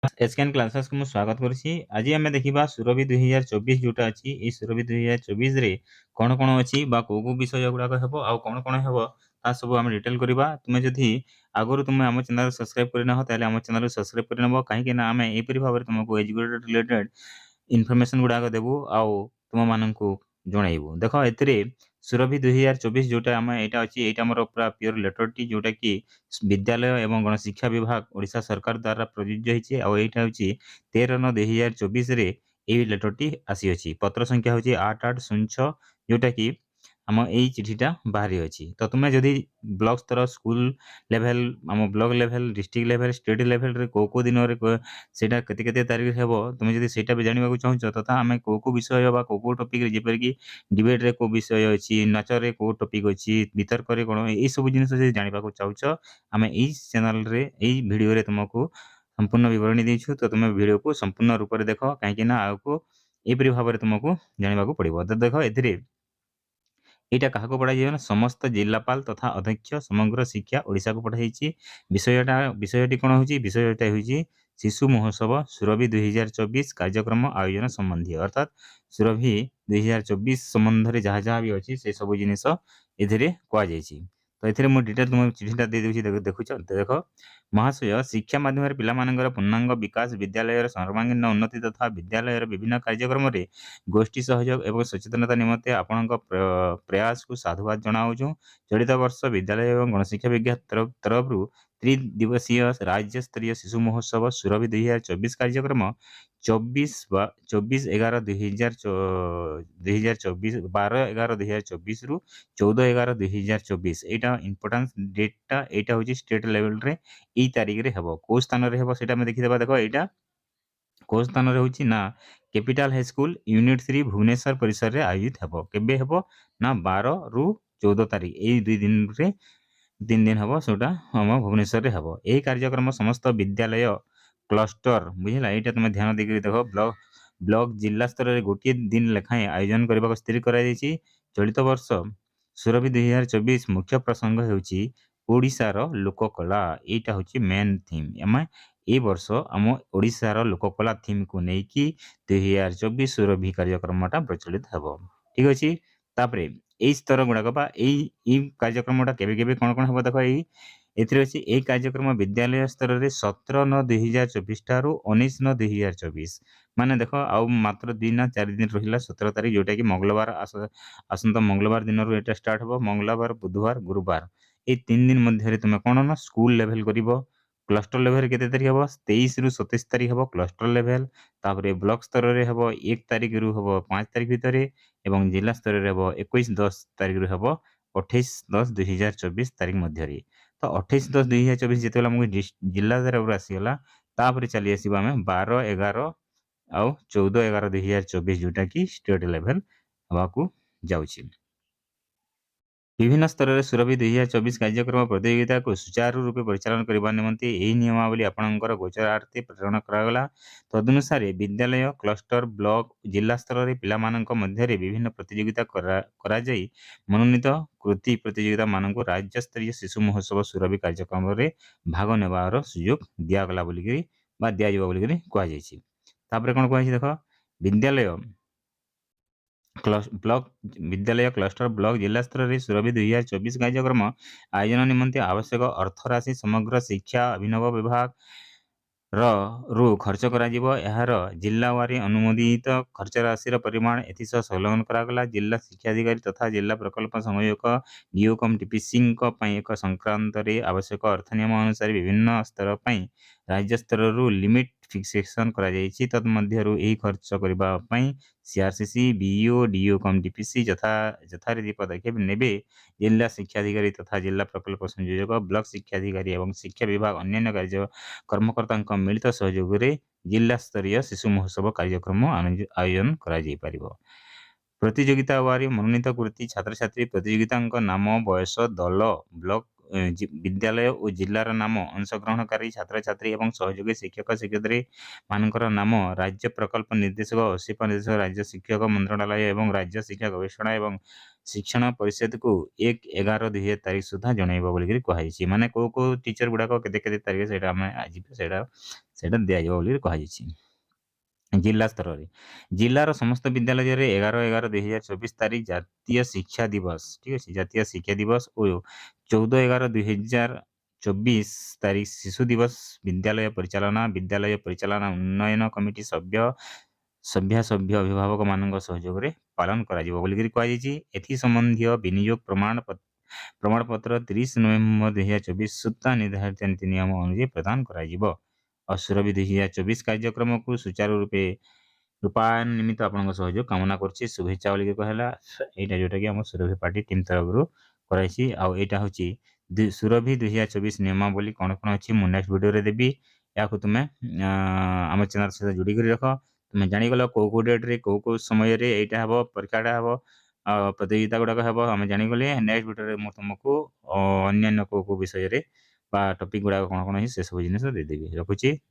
एसकेएन classes को स्वागत करुच्ची। आज आम देखा सुरभि 2024 जोटा अच्छी ये सुरभि 2024 रे कौन कौन अच्छी कौ कौ विषय गुड़ाक हम आउ कौन कौन हम ता सब आम डिटेल करवा। तुम्हें जदि आगुरी तुम्हें आम चैनल सब्सक्राइब करना आम चैनल सब्सक्राइब करनब कहीं आम यहपरी भाव में तुमको एजुकेटेड रिलेटेड इनफर्मेशन गुड़ाक देवु आउ तुम मानू जनइबू। देख ए सुरभि 2024 जोटा आम यहाँ अच्छी यहाँ मोर पूरा प्योर लेटर टी जोटा कि विद्यालय एवं गणशिक्षा विभाग ओडिशा सरकार द्वारा प्रযোज्य होती यहाँ हूँ 13/9/2024 ये लेटर टी आसी अच्छी। पत्र संख्या हूँ 8806 जोटा कि आम यही चिठीटा बाहरी अच्छी। तो तुम्हें जदि ब्लॉक स्तर स्कूल लेवल आम block level district level state level रे को दिन सेटा केते केते तारीख हेबो तुम जदि सेटा भी जानिबा को चाहूछ तथा आम को विषय बा को टॉपिक रे जेपर कि डिबेट रे को विषय अछि नाचर रे को टॉपिक अछि वितर्क रे कोन ए सब जिनिस जदि जानिबा को चाहूछ आम ई चैनल रे ई वीडियो रे तुमको संपूर्ण विवरणी देछु। तो तुम वीडियो को संपूर्ण रूप से देख कहीं ना आगको एपरी भाव में तुमको जानवा पड़ो। तो देख ए यहाँ क्या पढ़ाई ना समस्त जिलापाल तथा अध्यक्ष समग्र शिक्षा ओडिशा को पढ़ाई। विषयटी कौन हो विषयटा हूँ शिशु महोत्सव सुरभि 2024 कार्यक्रम आयोजन संबंधी अर्थात सुरभि 2024 संबंध जहाँ जहाँ भी अच्छी से सब जिनिस ए कहुई। तो ये मुझे डिटेल तुम चिठीटा दे दूसरी देखुच। देख महाशय शिक्षा माध्यम पिलामानंकर पूर्णांग विकास विद्यालय सर्वांगीन उन्नति तथा विद्यालय विभिन्न कार्यक्रम गोष्ठी सहयोग एवं सचेतनता निमंते आपण प्रयास को साधुवाद जनाऊँ। चलित वर्ष विद्यालय एवं गणशिक्षा विज्ञान तरफ त्रिदिवसीय राज्य स्तरीय शिशु महोत्सव सुरभि 2024 कार्यक्रम 24/11/2024 12/11/2024 रु 14/11/2024 यहाँ इम्पोर्टान्स डेटा यहाँ हूँ स्टेट लेवल रे ई तारीख रे हेबो। को स्थान रे हेबो सेटा में देखिदेबा। देखो यहाँ को स्थान रे होची ना capital high school unit 3 Bhubaneswar परिसर रे आयोजित हेबो। केबे हेबो ना 12 रु 14 तारीख यही 2 दिन रे 3 दिन हेबो सोटा हम भुवनेश्वर रे हेबो। यही कार्यक्रम समस्त विद्यालय क्लस्टर बुझिला यहाँ तुम ध्यान देकर देखो ब्लॉक जिला स्तर में गोटे दिन लेखाएं आयोजन करने को स्थिर कर चलित वर्ष सुरभि 2024 मुख्य प्रसंग होउची ओडिशार लोककला। यहाँ हूँ मेन थीम आम ए वर्ष आम ओडिशार लोककला थीम को लेकिन 2024 सुरभि कार्यक्रमटा प्रचलित हेब। ठीक अच्छे तापर यही स्तर गुड़ाक कार्यक्रमटा केवे कौन कौन हम देख ये कार्यक्रम विद्यालय स्तर में 17/9/2024 ठारू 19/9/2024 माने देख आउ मात्र 2 ना 4 दिन रहा 17 तारीख जोटा कि मंगलवार आसंता मंगलवार दिन रू एटा स्टार्ट हो मंगलवार बुधवार गुरुवार ये 3 दिन मध्य तुम कौन ना स्कूल लेवल कर क्लस्टर लेवल केते तारीख हम 23 रु 27 तारीख हम क्लस्टर लेवल तापर ब्लॉक स्तर में हम 1 तारीख रु हम 5 तारीख भितर एवं जिला स्तर में हम 21/10 तारीख रु हम 28/10/2024 तारीख मध्य। तो 28/10/2024 जिते आमको जिला तरफ आसीगला तापर चली आसवा आम 12/11 आउ 14/11/2024 जोटा कि स्टेट लेवल हवा जाउछि। विभिन्न स्तर में सुरभि 2024 कार्यक्रम प्रतियोगिता को सुचारू रूपे परिचालन करने निमंते यही नियमावली आपणकर गोचरार्थे प्रेरण करागला। तदनुसार विद्यालय क्लस्टर ब्लॉक जिला स्तर में पिलामानंक मध्य विभिन्न प्रतियोगिता कराई मनोनीत कृति प्रतियोगिता मानक राज्य स्तरीय शिशु महोत्सव सुरभि कार्यक्रम में भाग नेबार सुजोग दिगला बोलिकी दिज्व बोलिकी कहुई। तापर कौन कहुई देख विद्यालय ब्लॉक विद्यालय क्लस्टर ब्लॉक जिला स्तर में सुरभि 2024 कार्यक्रम आयोजन निमंते आवश्यक अर्थराशि समग्र शिक्षा अभिनव विभाग रु खर्च कर जिलावारी अनुमोदित खर्च राशि परिमाण एसह संलग्न करागला। जिला शिक्षाधिकारी तथा जिला प्रकल्प संयोजक डीओकम टीपीसी एक संक्रांत आवश्यक अर्थ नियम अनुसार विभिन्न स्तर पर राज्य स्तर लिमिट फिक्सेशन तन्मध्यरु यही खर्च करने सीआरसीसी बीईओ डीओकम टीपीसी यथारीति पदक्षेप नेबे। जिला शिक्षाधिकारी तथा जिला प्रकल्प संयोजक ब्लॉक शिक्षाधिकारी एवं शिक्षा विभाग अन्य कार्य कर्मकर्ता मिलित सहयोग जिला स्तरीय शिशु महोत्सव कार्यक्रम आयोजन कर प्रतियोगिता वारी मनोनीत कृति छात्र छात्री प्रतियोगिता नाम बयस दल ब्लॉक ବିଦ୍ୟାଳୟ ଓ ଜିଲ୍ଲାର ନାମ, ଅଂଶଗ୍ରହଣକାରୀ ଛାତ୍ରଛାତ୍ରୀ ଏବଂ ସହଯୋଗୀ ଶିକ୍ଷକ ଶିକ୍ଷୟିତ୍ରୀ ମାନଙ୍କର ନାମ, ରାଜ୍ୟ ପ୍ରକଳ୍ପ ନିର୍ଦ୍ଦେଶକ, ଅସିପ ନିର୍ଦ୍ଦେଶକ, ରାଜ୍ୟ ଶିକ୍ଷକ ମନ୍ତ୍ରଣାଳୟ ଏବଂ ରାଜ୍ୟ ଶିକ୍ଷା ଗବେଷଣା ଏବଂ ଶିକ୍ଷଣ ପରିଷଦକୁ 1/11/2000 ତାରିଖ ସୁଦ୍ଧା ଜଣାଇବ ବୋଲିକିରି କୁହାଯାଇଛି। ମାନେ କୋଉ କୋଉ ଟିଚର ଗୁଡାକ କେତେ କେତେ ତାରିଖ ସେଇଟା ଆମେ ଆଜି ସେଇଟା ଦିଆଯିବ ବୋଲି କୁହାଯାଇଛି। ଜିଲ୍ଲା ସ୍ତରରେ ଜିଲ୍ଲାର ସମସ୍ତ ବିଦ୍ୟାଳୟରେ 11/11/2024 ତାରିଖ ଜାତୀୟ ଶିକ୍ଷା ଦିବସ, ଠିକ ଅଛି, ଜାତୀୟ ଶିକ୍ଷା ଦିବସ ଓ 14/11/2024 ତାରିଖ ଶିଶୁ ଦିବସ ବିଦ୍ୟାଳୟ ପରିଚାଳନା ଉନ୍ନୟନ କମିଟି ସଭ୍ୟ ଅଭିଭାବକମାନଙ୍କ ସହଯୋଗରେ ପାଳନ କରାଯିବ ବୋଲିକିରି କୁହାଯାଇଛି। ଏଥି ସମ୍ବନ୍ଧୀୟ ବିନିଯୋଗ ପ୍ରମାଣପତ୍ର 30 ନଭେମ୍ବର 2024 ସୁଦ୍ଧା ନିର୍ଦ୍ଧାରିତ ନୀତି ନିୟମ ଅନୁଯାୟୀ ପ୍ରଦାନ କରାଯିବ। ଆଉ ସୁରଭି 2024 କାର୍ଯ୍ୟକ୍ରମକୁ ସୁଚାରୁ ରୂପେ ରୂପାୟନ ନିମିତ୍ତ ଆପଣଙ୍କ ସହଯୋଗ କାମନା କରୁଛି, ଶୁଭେଚ୍ଛା ବୋଲିକି କହିଲା। ଏଇଟା ଯୋଉଟାକି ଆମ ସୁରଭି ପାର୍ଟି ଟିମ୍ ତରଫରୁ କରାଯାଇଛି। ଆଉ ଏଇଟା ହେଉଛି ସୁରଭି 2024 ନିୟମାବଳୀ କ'ଣ କ'ଣ ଅଛି ମୁଁ ନେକ୍ସଟ ଭିଡ଼ିଓରେ ଦେବି। ଏହାକୁ ତୁମେ ଆମ ଚ୍ୟାନେଲ ସହିତ ଯୋଡ଼ିକରି ରଖ। ତୁମେ ଜାଣିଗଲ କୋଉ କୋଉ ଡେଟ୍ରେ କୋଉ କୋଉ ସମୟରେ ଏଇଟା ହେବ, ପରୀକ୍ଷାଟା ହେବ, ପ୍ରତିଯୋଗିତା ଗୁଡ଼ାକ ହେବ। ଆମେ ଜାଣିଗଲେ ନେକ୍ସଟ ଭିଡ଼ିଓରେ ମୁଁ ତୁମକୁ ଅନ୍ୟାନ୍ୟ କୋଉ କୋଉ ବିଷୟରେ ବା ଟପିକ୍ ଗୁଡ଼ାକ କ'ଣ କ'ଣ ଅଛି ସେସବୁ ଜିନିଷ ଦେଇଦେବି। ରଖୁଛି।